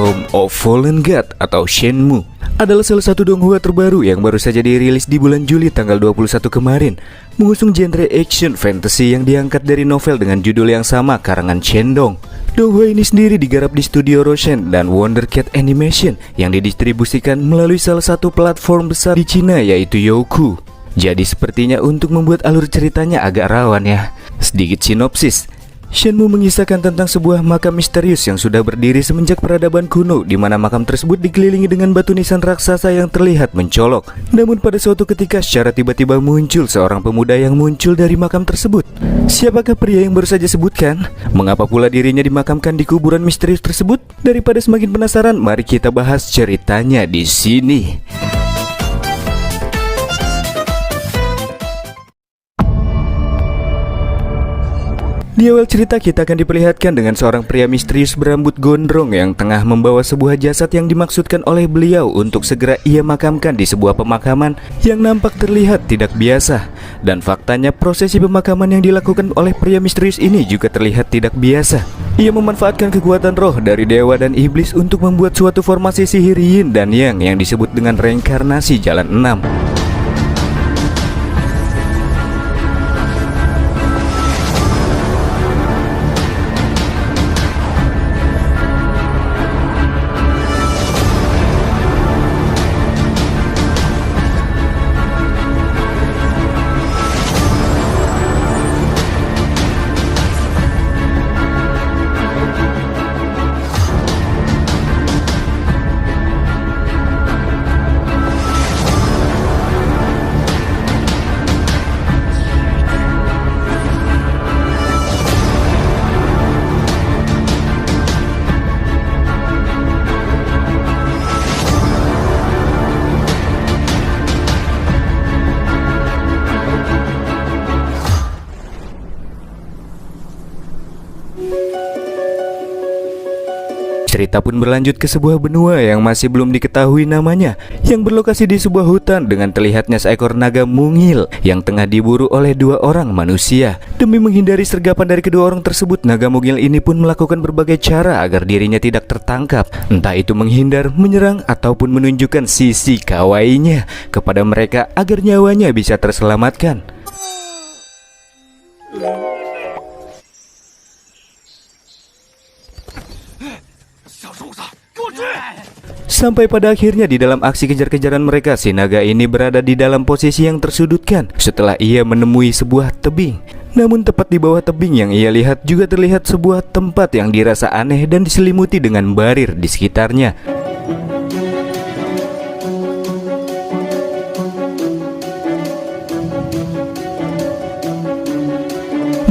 Home of Fallen God atau Shenmue adalah salah satu donghua terbaru yang baru saja dirilis di bulan Juli tanggal 21 kemarin, mengusung genre action fantasy yang diangkat dari novel dengan judul yang sama karangan Shendong. Donghua ini sendiri digarap di studio Roshan dan Wondercat Animation yang didistribusikan melalui salah satu platform besar di Cina yaitu Youku. Jadi sepertinya untuk membuat alur ceritanya agak rawan ya. Sedikit sinopsis. Shenmue mengisahkan tentang sebuah makam misterius yang sudah berdiri semenjak peradaban kuno, di mana makam tersebut dikelilingi dengan batu nisan raksasa yang terlihat mencolok. Namun pada suatu ketika secara tiba-tiba muncul seorang pemuda yang muncul dari makam tersebut. Siapakah pria yang baru saja sebutkan? Mengapa pula dirinya dimakamkan di kuburan misterius tersebut? Daripada semakin penasaran, mari kita bahas ceritanya di sini. Di awal cerita kita akan diperlihatkan dengan seorang pria misterius berambut gondrong yang tengah membawa sebuah jasad yang dimaksudkan oleh beliau untuk segera ia makamkan di sebuah pemakaman yang nampak terlihat tidak biasa. Dan faktanya prosesi pemakaman yang dilakukan oleh pria misterius ini juga terlihat tidak biasa. Ia memanfaatkan kekuatan roh dari dewa dan iblis untuk membuat suatu formasi sihir yin dan yang disebut dengan reinkarnasi jalan 6. Cerita pun berlanjut ke sebuah benua yang masih belum diketahui namanya, yang berlokasi di sebuah hutan dengan terlihatnya seekor naga mungil yang tengah diburu oleh dua orang manusia. Demi menghindari sergapan dari kedua orang tersebut, naga mungil ini pun melakukan berbagai cara agar dirinya tidak tertangkap, entah itu menghindar, menyerang, ataupun menunjukkan sisi kawainya kepada mereka agar nyawanya bisa terselamatkan. Sampai pada akhirnya di dalam aksi kejar-kejaran mereka, si naga ini berada di dalam posisi yang tersudutkan setelah ia menemui sebuah tebing. Namun tepat di bawah tebing yang ia lihat juga terlihat sebuah tempat yang dirasa aneh dan diselimuti dengan barir di sekitarnya.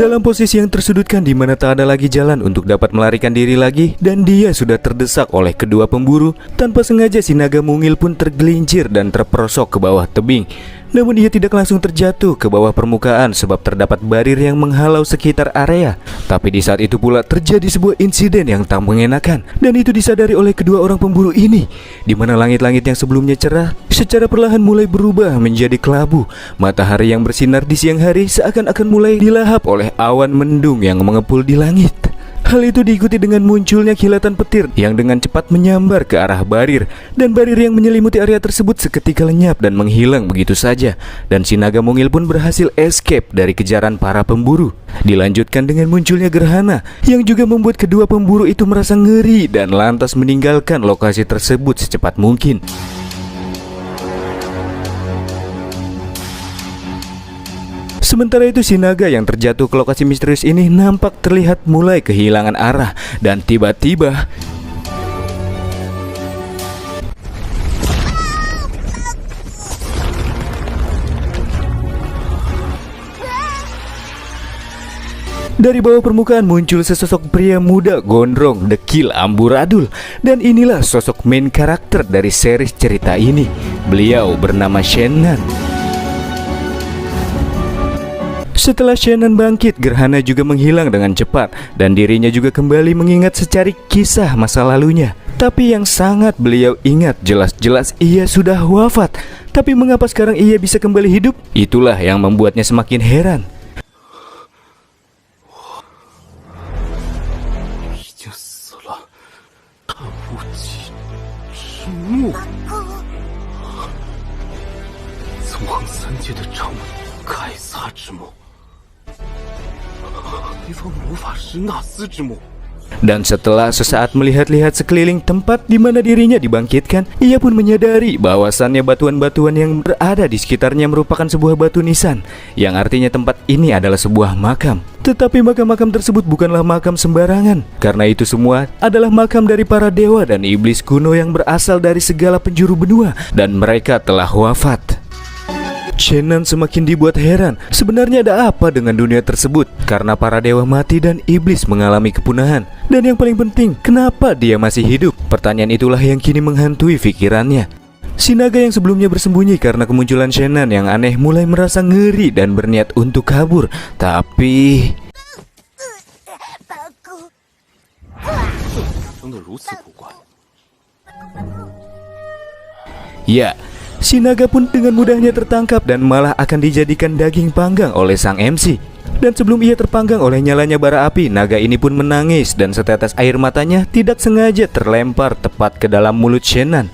Dalam posisi yang tersudutkan di mana tak ada lagi jalan untuk dapat melarikan diri lagi, dan dia sudah terdesak oleh kedua pemburu. Tanpa sengaja si naga mungil pun tergelincir dan terperosok ke bawah tebing. Namun ia tidak langsung terjatuh ke bawah permukaan sebab terdapat barir yang menghalau sekitar area. Tapi di saat itu pula terjadi sebuah insiden yang tak mengenakan, dan itu disadari oleh kedua orang pemburu ini, di mana langit-langit yang sebelumnya cerah secara perlahan mulai berubah menjadi kelabu. Matahari yang bersinar di siang hari seakan-akan mulai dilahap oleh awan mendung yang mengepul di langit. Hal itu diikuti dengan munculnya kilatan petir yang dengan cepat menyambar ke arah barir, dan barir yang menyelimuti area tersebut seketika lenyap dan menghilang begitu saja. Dan si naga mungil pun berhasil escape dari kejaran para pemburu. Dilanjutkan dengan munculnya gerhana yang juga membuat kedua pemburu itu merasa ngeri dan lantas meninggalkan lokasi tersebut secepat mungkin. Sementara itu si naga yang terjatuh ke lokasi misterius ini nampak terlihat mulai kehilangan arah, dan tiba-tiba dari bawah permukaan muncul sesosok pria muda gondrong, dekil, amburadul. Dan inilah sosok main karakter dari series cerita ini. Beliau bernama Shannon. Setelah Shannon bangkit, gerhana juga menghilang dengan cepat, dan dirinya juga kembali mengingat secari kisah masa lalunya. Tapi yang sangat beliau ingat, jelas-jelas ia sudah wafat. Tapi mengapa sekarang ia bisa kembali hidup? Itulah yang membuatnya semakin heran. 目，纵横三界的掌门凯撒之墓，一方魔法师纳斯之墓。 Dan setelah sesaat melihat-lihat sekeliling tempat di mana dirinya dibangkitkan, ia pun menyadari bahwasannya batuan-batuan yang berada di sekitarnya merupakan sebuah batu nisan, yang artinya tempat ini adalah sebuah makam. Tetapi makam-makam tersebut bukanlah makam sembarangan, karena itu semua adalah makam dari para dewa dan iblis kuno yang berasal dari segala penjuru benua, dan mereka telah wafat. Shannon semakin dibuat heran, sebenarnya ada apa dengan dunia tersebut? Karena para dewa mati dan iblis mengalami kepunahan. Dan yang paling penting, kenapa dia masih hidup? Pertanyaan itulah yang kini menghantui pikirannya. Si naga yang sebelumnya bersembunyi karena kemunculan Shannon yang aneh mulai merasa ngeri dan berniat untuk kabur. Tapi... Ya, si naga pun dengan mudahnya tertangkap dan malah akan dijadikan daging panggang oleh sang MC. Dan sebelum ia terpanggang oleh nyalanya bara api, naga ini pun menangis dan setetes air matanya tidak sengaja terlempar tepat ke dalam mulut Shannon.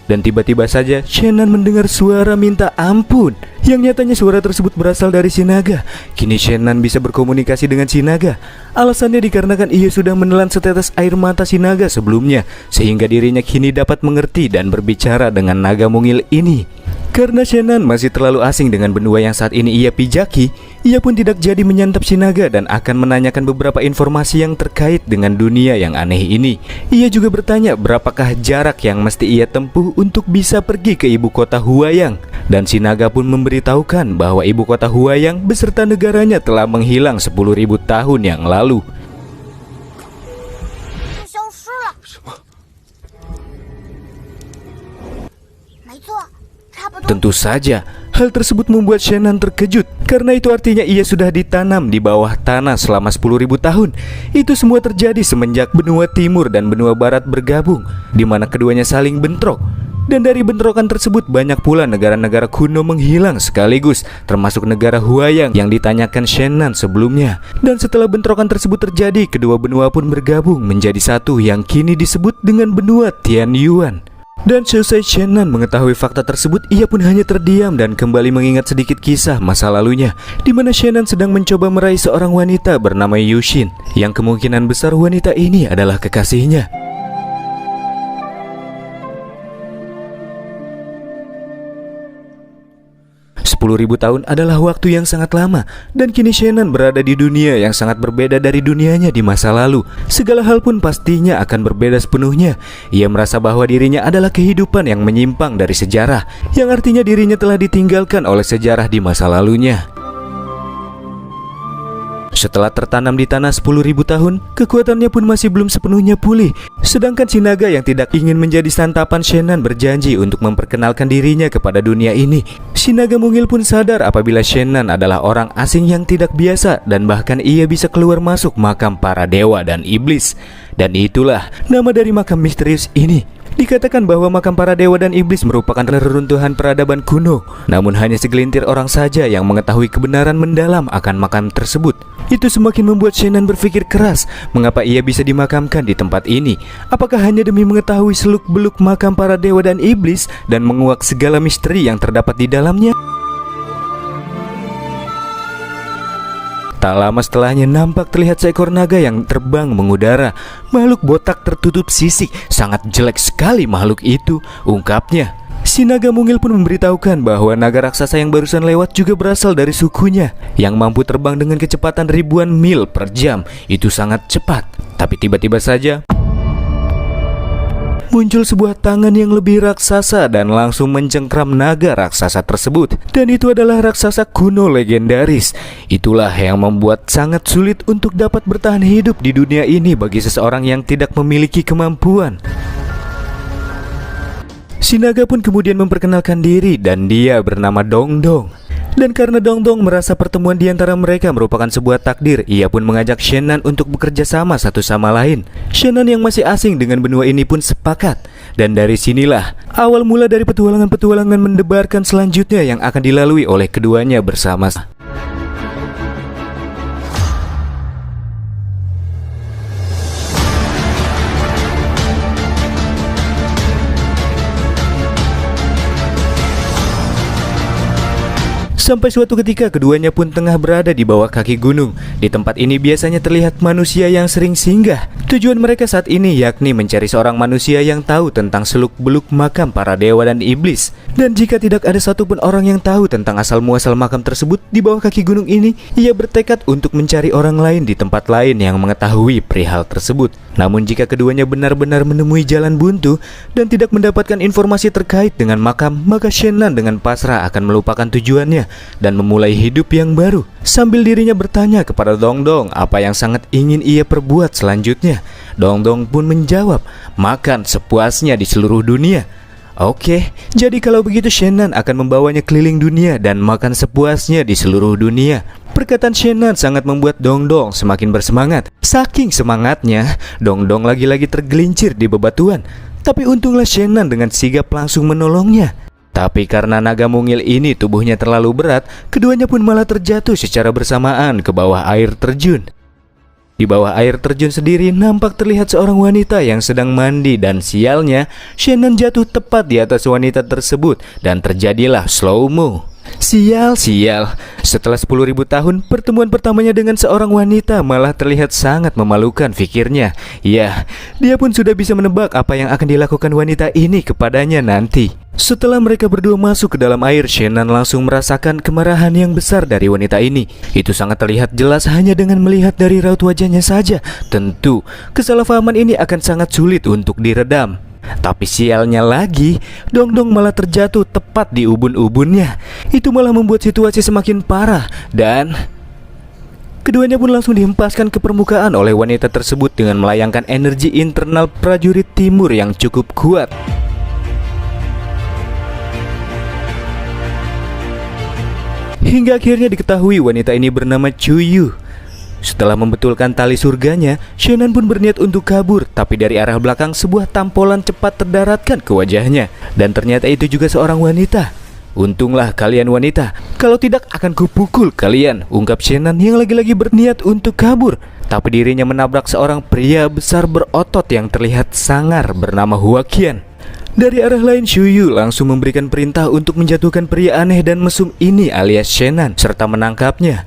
Dan tiba-tiba saja Shannon mendengar suara minta ampun, yang nyatanya suara tersebut berasal dari si naga. Kini Shannon bisa berkomunikasi dengan si naga. Alasannya dikarenakan ia sudah menelan setetes air mata si naga sebelumnya, sehingga dirinya kini dapat mengerti dan berbicara dengan naga mungil ini. Karena Shannon masih terlalu asing dengan benua yang saat ini ia pijaki, ia pun tidak jadi menyantap si naga dan akan menanyakan beberapa informasi yang terkait dengan dunia yang aneh ini. Ia juga bertanya berapakah jarak yang mesti ia tempuh untuk bisa pergi ke ibu kota Huayang. Dan si naga pun memberitahukan bahwa ibu kota Huayang beserta negaranya telah menghilang 10.000 tahun yang lalu. Tentu saja, hal tersebut membuat Shannon terkejut, karena itu artinya ia sudah ditanam di bawah tanah selama 10.000 tahun. Itu semua terjadi semenjak benua timur dan benua barat bergabung, di mana keduanya saling bentrok. Dan dari bentrokan tersebut banyak pula negara-negara kuno menghilang sekaligus, termasuk negara Huayang yang ditanyakan Shannon sebelumnya. Dan setelah bentrokan tersebut terjadi, kedua benua pun bergabung menjadi satu yang kini disebut dengan benua Tianyuan. Dan selesai Shannon mengetahui fakta tersebut, ia pun hanya terdiam dan kembali mengingat sedikit kisah masa lalunya, di mana Shannon sedang mencoba meraih seorang wanita bernama Yushin, yang kemungkinan besar wanita ini adalah kekasihnya. 10.000 tahun adalah waktu yang sangat lama, dan kini Shannon berada di dunia yang sangat berbeda dari dunianya di masa lalu. Segala hal pun pastinya akan berbeda sepenuhnya. Ia merasa bahwa dirinya adalah kehidupan yang menyimpang dari sejarah, yang artinya dirinya telah ditinggalkan oleh sejarah di masa lalunya. Setelah tertanam di tanah 10.000 tahun, kekuatannya pun masih belum sepenuhnya pulih. Sedangkan si naga yang tidak ingin menjadi santapan Shannon berjanji untuk memperkenalkan dirinya kepada dunia ini. Si naga mungil pun sadar apabila Shannon adalah orang asing yang tidak biasa, dan bahkan ia bisa keluar masuk makam para dewa dan iblis. Dan itulah nama dari makam misterius ini. Dikatakan bahwa makam para dewa dan iblis merupakan reruntuhan peradaban kuno. Namun hanya segelintir orang saja yang mengetahui kebenaran mendalam akan makam tersebut. Itu semakin membuat Shannon berpikir keras, mengapa ia bisa dimakamkan di tempat ini? Apakah hanya demi mengetahui seluk-beluk makam para dewa dan iblis dan menguak segala misteri yang terdapat di dalamnya? Tak lama setelahnya nampak terlihat seekor naga yang terbang mengudara. Makhluk botak tertutup sisik, sangat jelek sekali makhluk itu, ungkapnya. Si naga mungil pun memberitahukan bahwa naga raksasa yang barusan lewat juga berasal dari sukunya, yang mampu terbang dengan kecepatan ribuan mil per jam. Itu sangat cepat. Tapi tiba-tiba saja muncul sebuah tangan yang lebih raksasa dan langsung mencengkram naga raksasa tersebut. Dan itu adalah raksasa kuno legendaris. Itulah yang membuat sangat sulit untuk dapat bertahan hidup di dunia ini bagi seseorang yang tidak memiliki kemampuan. Si naga pun kemudian memperkenalkan diri, dan dia bernama Dongdong. Dan karena Dongdong merasa pertemuan di antara mereka merupakan sebuah takdir, ia pun mengajak Shannon untuk bekerja sama satu sama lain. Shannon yang masih asing dengan benua ini pun sepakat. Dan dari sinilah awal mula dari petualangan-petualangan mendebarkan selanjutnya yang akan dilalui oleh keduanya bersama. Sampai suatu ketika keduanya pun tengah berada di bawah kaki gunung. Di tempat ini biasanya terlihat manusia yang sering singgah. Tujuan mereka saat ini yakni mencari seorang manusia yang tahu tentang seluk-beluk makam para dewa dan iblis. Dan jika tidak ada satupun orang yang tahu tentang asal-muasal makam tersebut di bawah kaki gunung ini, ia bertekad untuk mencari orang lain di tempat lain yang mengetahui perihal tersebut. Namun jika keduanya benar-benar menemui jalan buntu dan tidak mendapatkan informasi terkait dengan makam, maka Shennan dengan pasrah akan melupakan tujuannya dan memulai hidup yang baru. Sambil dirinya bertanya kepada Dongdong apa yang sangat ingin ia perbuat selanjutnya. Dongdong pun menjawab, makan sepuasnya di seluruh dunia. Oke, jadi kalau begitu Shennan akan membawanya keliling dunia dan makan sepuasnya di seluruh dunia. Perkataan Shennan sangat membuat Dongdong semakin bersemangat. Saking semangatnya, Dongdong lagi-lagi tergelincir di bebatuan. Tapi untunglah Shennan dengan sigap langsung menolongnya. Tapi karena naga mungil ini tubuhnya terlalu berat, keduanya pun malah terjatuh secara bersamaan ke bawah air terjun. Di bawah air terjun sendiri nampak terlihat seorang wanita yang sedang mandi dan sialnya, Shennan jatuh tepat di atas wanita tersebut dan terjadilah slow-mo. Sial. Setelah 10.000 tahun, pertemuan pertamanya dengan seorang wanita malah terlihat sangat memalukan, pikirnya. Ya, dia pun sudah bisa menebak apa yang akan dilakukan wanita ini kepadanya nanti. Setelah mereka berdua masuk ke dalam air, Shennan langsung merasakan kemarahan yang besar dari wanita ini. Itu sangat terlihat jelas hanya dengan melihat dari raut wajahnya saja. Tentu, kesalahpahaman ini akan sangat sulit untuk diredam. Tapi sialnya lagi, Dongdong malah terjatuh tepat di ubun-ubunnya. Itu malah membuat situasi semakin parah dan keduanya pun langsung dihempaskan ke permukaan oleh wanita tersebut dengan melayangkan energi internal prajurit timur yang cukup kuat. Hingga akhirnya diketahui wanita ini bernama Chuyu. Setelah membetulkan tali surganya, Shennan pun berniat untuk kabur, tapi dari arah belakang sebuah tampolan cepat terdaratkan ke wajahnya. Dan ternyata itu juga seorang wanita. Untunglah kalian wanita, kalau tidak akan kupukul kalian, ungkap Shennan yang lagi-lagi berniat untuk kabur. Tapi dirinya menabrak seorang pria besar berotot yang terlihat sangar bernama Huaqian. Dari arah lain, Shuyu langsung memberikan perintah untuk menjatuhkan pria aneh dan mesum ini alias Shennan serta menangkapnya.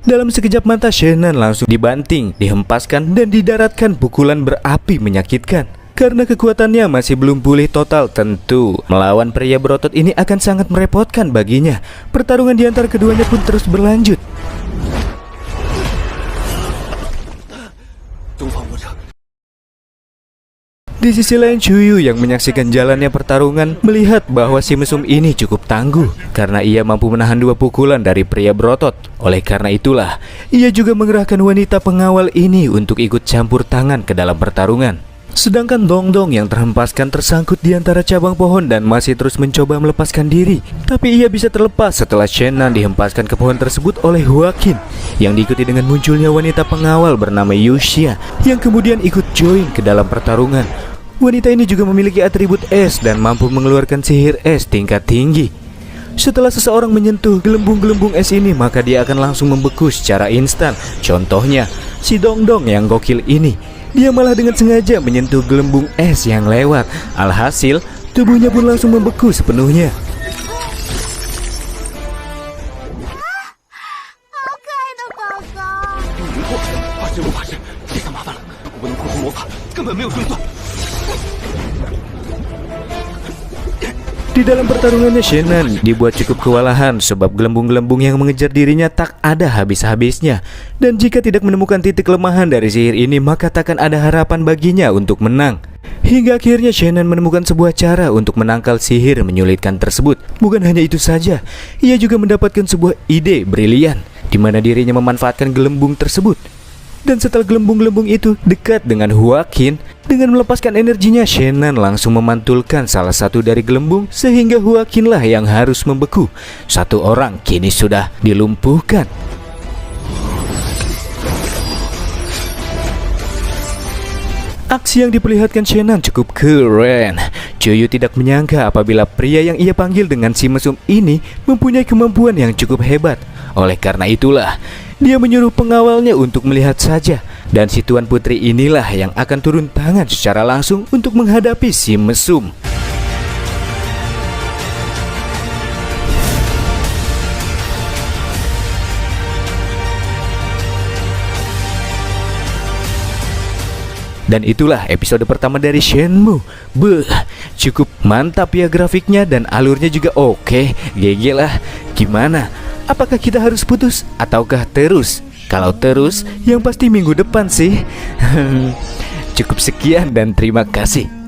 Dalam sekejap mata, Shennan langsung dibanting, dihempaskan, dan didaratkan pukulan berapi menyakitkan. Karena kekuatannya masih belum pulih total, tentu melawan pria berotot ini akan sangat merepotkan baginya. Pertarungan di antara keduanya pun terus berlanjut. Di sisi lain, Chuyu yang menyaksikan jalannya pertarungan melihat bahwa si mesum ini cukup tangguh karena ia mampu menahan 2 pukulan dari pria berotot. Oleh karena itulah, ia juga mengerahkan wanita pengawal ini untuk ikut campur tangan ke dalam pertarungan. Sedangkan Dongdong yang terhempaskan tersangkut di antara cabang pohon dan masih terus mencoba melepaskan diri. Tapi ia bisa terlepas setelah Shennan dihempaskan ke pohon tersebut oleh Huaqian, yang diikuti dengan munculnya wanita pengawal bernama Yuxia yang kemudian ikut join ke dalam pertarungan. Wanita ini juga memiliki atribut es dan mampu mengeluarkan sihir es tingkat tinggi. Setelah seseorang menyentuh gelembung-gelembung es ini, maka dia akan langsung membeku secara instan. Contohnya, si Dongdong yang gokil ini. Dia malah dengan sengaja menyentuh gelembung es yang lewat. Alhasil, tubuhnya pun langsung membeku sepenuhnya. Di dalam pertarungannya, Shennan dibuat cukup kewalahan sebab gelembung-gelembung yang mengejar dirinya tak ada habis-habisnya. Dan jika tidak menemukan titik kelemahan dari sihir ini, maka takkan ada harapan baginya untuk menang. Hingga akhirnya Shennan menemukan sebuah cara untuk menangkal sihir menyulitkan tersebut. Bukan hanya itu saja, ia juga mendapatkan sebuah ide brilian di mana dirinya memanfaatkan gelembung tersebut. Dan setelah gelembung-gelembung itu dekat dengan Huaqian, dengan melepaskan energinya, Shennan langsung memantulkan salah satu dari gelembung sehingga Huaqian lah yang harus membeku. Satu orang kini sudah dilumpuhkan. Aksi yang diperlihatkan Shennan cukup keren. Chuyu tidak menyangka apabila pria yang ia panggil dengan si mesum ini mempunyai kemampuan yang cukup hebat. Oleh karena itulah, dia menyuruh pengawalnya untuk melihat saja. Dan si Tuan Putri inilah yang akan turun tangan secara langsung untuk menghadapi si mesum. Dan itulah episode pertama dari Shenmue. Beuh, cukup mantap ya grafiknya dan alurnya juga oke. GG lah. Gimana? Apakah kita harus putus ataukah terus? Kalau terus, yang pasti minggu depan sih. Cukup sekian dan terima kasih.